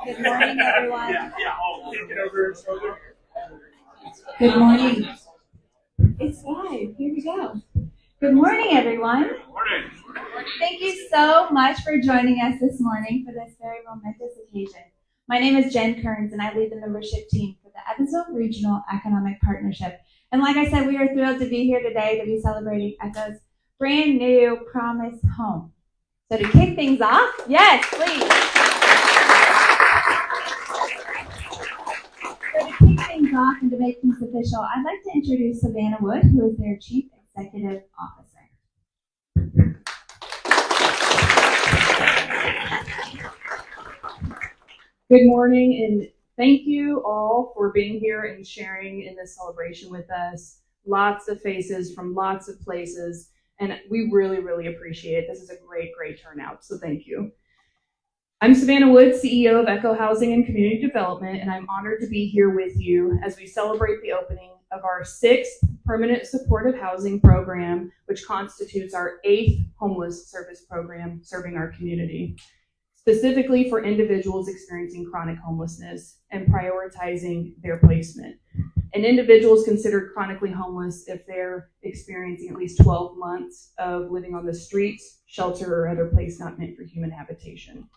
Good morning, everyone. Good morning. It's live. Here we go. Good morning, everyone. Morning. Thank you so much for joining us this morning for this very momentous occasion. My name is Jen Kearns, and I lead the membership team for the Evansville Regional Economic Partnership. And like I said, we are thrilled to be here today to be celebrating ECHO's brand new Promise Home. So to kick things off, yes, please. So to kick things off and to make things official, I'd like to introduce Savannah Wood, who is their Chief Executive Officer. Good morning, and thank you all for being here and sharing in this celebration with us. Lots of faces from lots of places, and we really, really appreciate it. This is a great, great turnout, so thank you. I'm Savannah Wood, CEO of ECHO Housing and Community Development, and I'm honored to be here with you as we celebrate the opening of our 6th permanent supportive housing program, which constitutes our 8th homeless service program serving our community, specifically for individuals experiencing chronic homelessness and prioritizing their placement. An individual is considered chronically homeless if they're experiencing at least 12 months of living on the streets, shelter, or other place not meant for human habitation.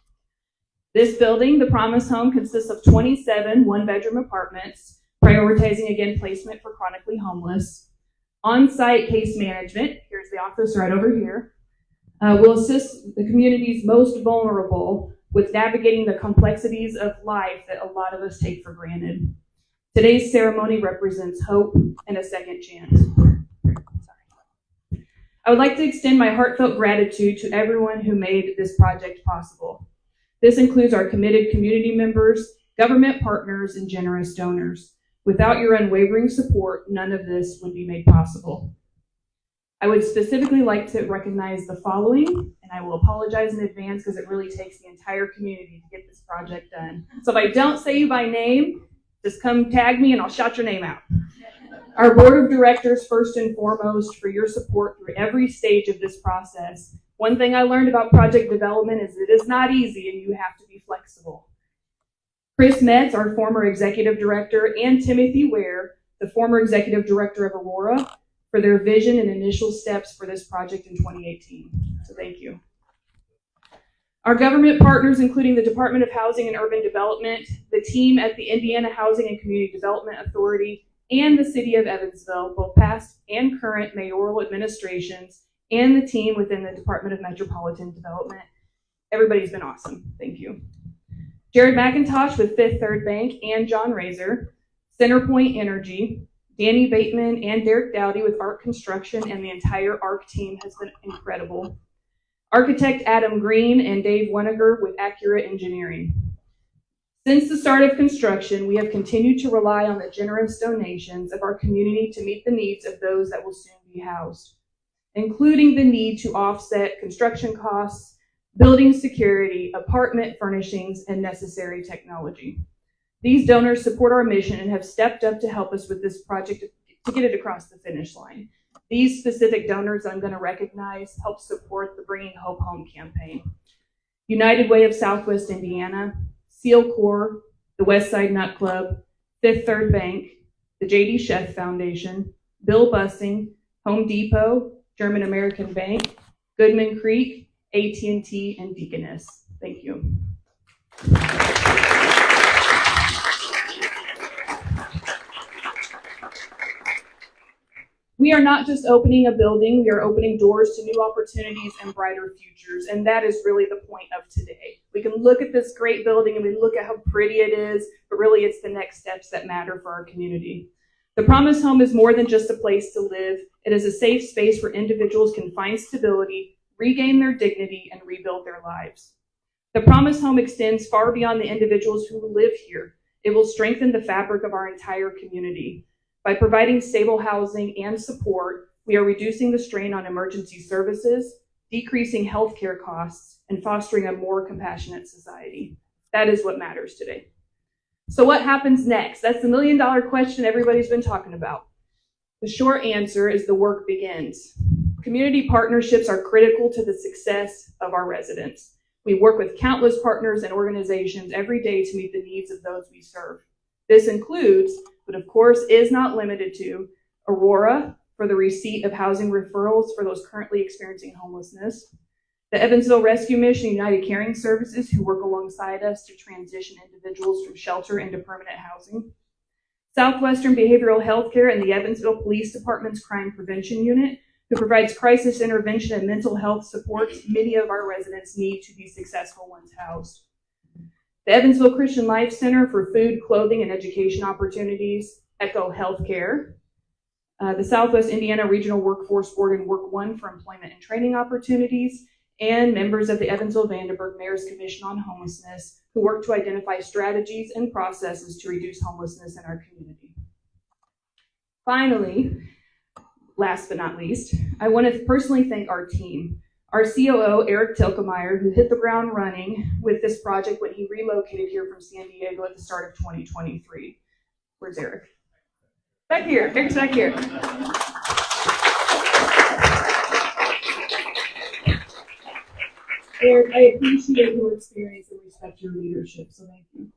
This building, the Promise Home, consists of 27 one-bedroom apartments, prioritizing, again, placement for chronically homeless. On-site case management, here's the office right over here, will assist the community's most vulnerable with navigating the complexities of life that a lot of us take for granted. Today's ceremony represents hope and a second chance. I would like to extend my heartfelt gratitude to everyone who made this project possible. This includes our committed community members, government partners, and generous donors. Without your unwavering support, none of this would be made possible. I would specifically like to recognize the following, and I will apologize in advance because it really takes the entire community to get this project done. So if I don't say you by name, just come tag me and I'll shout your name out. Our board of directors, first and foremost, for your support through every stage of this process. One thing I learned about project development is it is not easy and you have to be flexible. Chris Metz, our former executive director, and Timothy Ware, the former executive director of Aurora, for their vision and initial steps for this project in 2018. So thank you. Our government partners, including the Department of Housing and Urban Development, the team at the Indiana Housing and Community Development Authority, and the City of Evansville, both past and current mayoral administrations, and the team within the Department of Metropolitan Development. Everybody's been awesome. Thank you. Jared McIntosh with Fifth Third Bank and John Razor, Centerpoint Energy, Danny Bateman and Derek Dowdy with ARC Construction, and the entire ARC team has been incredible. Architect Adam Green and Dave Weniger with Accurate Engineering. Since the start of construction, we have continued to rely on the generous donations of our community to meet the needs of those that will soon be housed, including the need to offset construction costs, building security, apartment furnishings, and necessary technology. These donors support our mission and have stepped up to help us with this project to get it across the finish line. These specific donors I'm going to recognize help support the Bringing Hope Home campaign. United Way of Southwest Indiana, Seal Corps, the Westside Nut Club, Fifth Third Bank, the J.D. Sheff Foundation, Bill Bussing, Home Depot, German American Bank, Goodman Creek, AT&T, and Deaconess. Thank you. We are not just opening a building, we are opening doors to new opportunities and brighter futures, and that is really the point of today. We can look at this great building and we look at how pretty it is, but really it's the next steps that matter for our community. The Promise Home is more than just a place to live. It is a safe space where individuals can find stability, regain their dignity, and rebuild their lives. The Promise Home extends far beyond the individuals who live here. It will strengthen the fabric of our entire community. By providing stable housing and support, we are reducing the strain on emergency services, decreasing healthcare costs, and fostering a more compassionate society. That is what matters today. So what happens next? That's the million-dollar question everybody's been talking about. The short answer is the work begins. Community partnerships are critical to the success of our residents. We work with countless partners and organizations every day to meet the needs of those we serve. This includes, but of course is not limited to, Aurora for the receipt of housing referrals for those currently experiencing homelessness, the Evansville Rescue Mission United Caring Services, who work alongside us to transition individuals from shelter into permanent housing, Southwestern Behavioral Healthcare and the Evansville Police Department's Crime Prevention Unit, who provides crisis intervention and mental health supports many of our residents need to be successful once housed. The Evansville Christian Life Center for food, clothing, and education opportunities, Echo Healthcare, the Southwest Indiana Regional Workforce Board and Work One for employment and training opportunities, and members of the Evansville-Vandenberg Mayor's Commission on Homelessness, who work to identify strategies and processes to reduce homelessness in our community. Finally, last but not least, I want to personally thank our team. Our COO, Eric Tilkemeyer, who hit the ground running with this project when he relocated here from San Diego at the start of 2023. Where's Eric? Back here. Eric's back here. Eric, I appreciate your experience and respect your leadership, so thank you.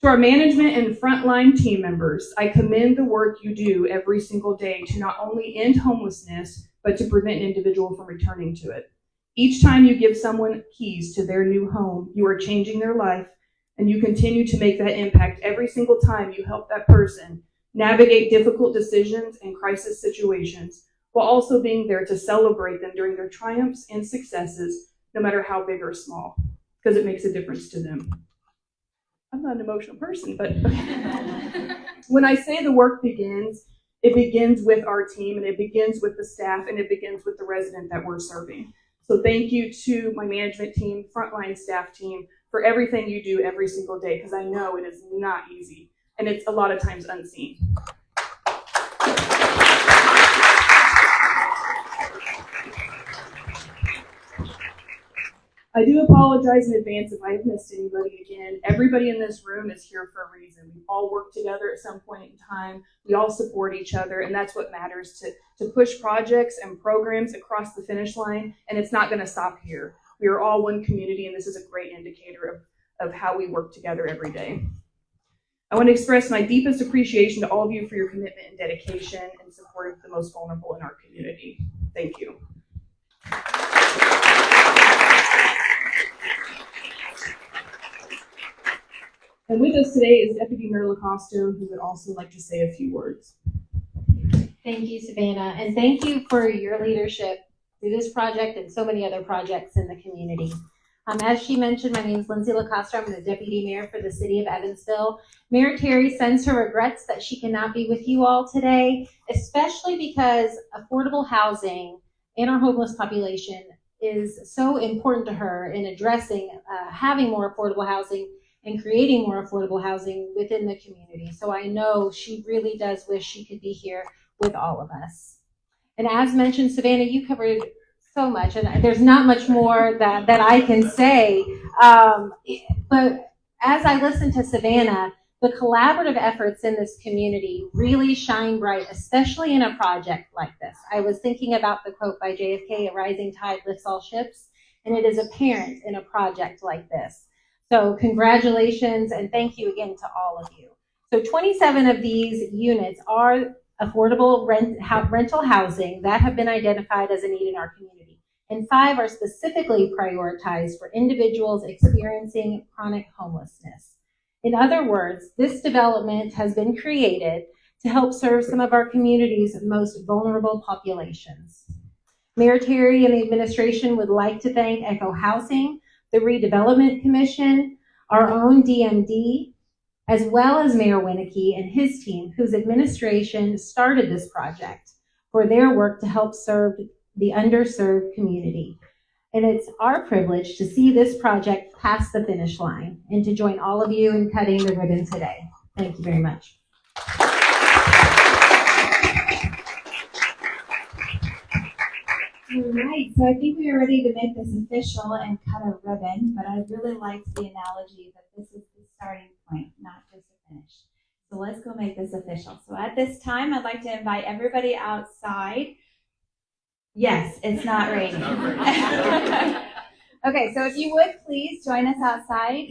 To our management and frontline team members, I commend the work you do every single day to not only end homelessness, but to prevent an individual from returning to it. Each time you give someone keys to their new home, you are changing their life, and you continue to make that impact every single time you help that person navigate difficult decisions and crisis situations, while also being there to celebrate them during their triumphs and successes, no matter how big or small, because it makes a difference to them. I'm not an emotional person, but when I say the work begins, it begins with our team, and it begins with the staff, and it begins with the resident that we're serving. So thank you to my management team, frontline staff team, for everything you do every single day, because I know it is not easy, and it's a lot of times unseen. I do apologize in advance if I have missed anybody again. Everybody in this room is here for a reason. We all work together at some point in time. We all support each other, and that's what matters, to push projects and programs across the finish line, and it's not going to stop here. We are all one community, and this is a great indicator of how we work together every day. I want to express my deepest appreciation to all of you for your commitment and dedication and support of the most vulnerable in our community. Thank you. And with us today is Deputy Mayor Lacosto, who would also like to say a few words. Thank you, Savannah, and thank you for your leadership through this project and so many other projects in the community. As she mentioned, my name is Lindsay Lacosto. I'm the Deputy Mayor for the City of Evansville. Mayor Terry sends her regrets that she cannot be with you all today, especially because affordable housing in our homeless population is so important to her in addressing having more affordable housing and creating more affordable housing within the community. So I know she really does wish she could be here with all of us. And as mentioned, Savannah, you covered so much, and there's not much more that I can say. But as I listen to Savannah, the collaborative efforts in this community really shine bright, especially in a project like this. I was thinking about the quote by JFK, "A rising tide lifts all ships," and it is apparent in a project like this. So congratulations, and thank you again to all of you. So 27 of these units are affordable rental housing that have been identified as a need in our community. And 5 are specifically prioritized for individuals experiencing chronic homelessness. In other words, this development has been created to help serve some of our community's most vulnerable populations. Mayor Terry and the administration would like to thank Echo Housing, the Redevelopment Commission, our own DMD, as well as Mayor Winnicky and his team, whose administration started this project, for their work to help serve the underserved community. And it's our privilege to see this project pass the finish line and to join all of you in cutting the ribbon today. Thank you very much. All right, so I think we are ready to make this official and cut a ribbon, but I really liked the analogy that this is the starting point, not just a finish. So let's go make this official. So at this time, I'd like to invite everybody outside. Yes, it's not raining. Okay, so if you would please join us outside.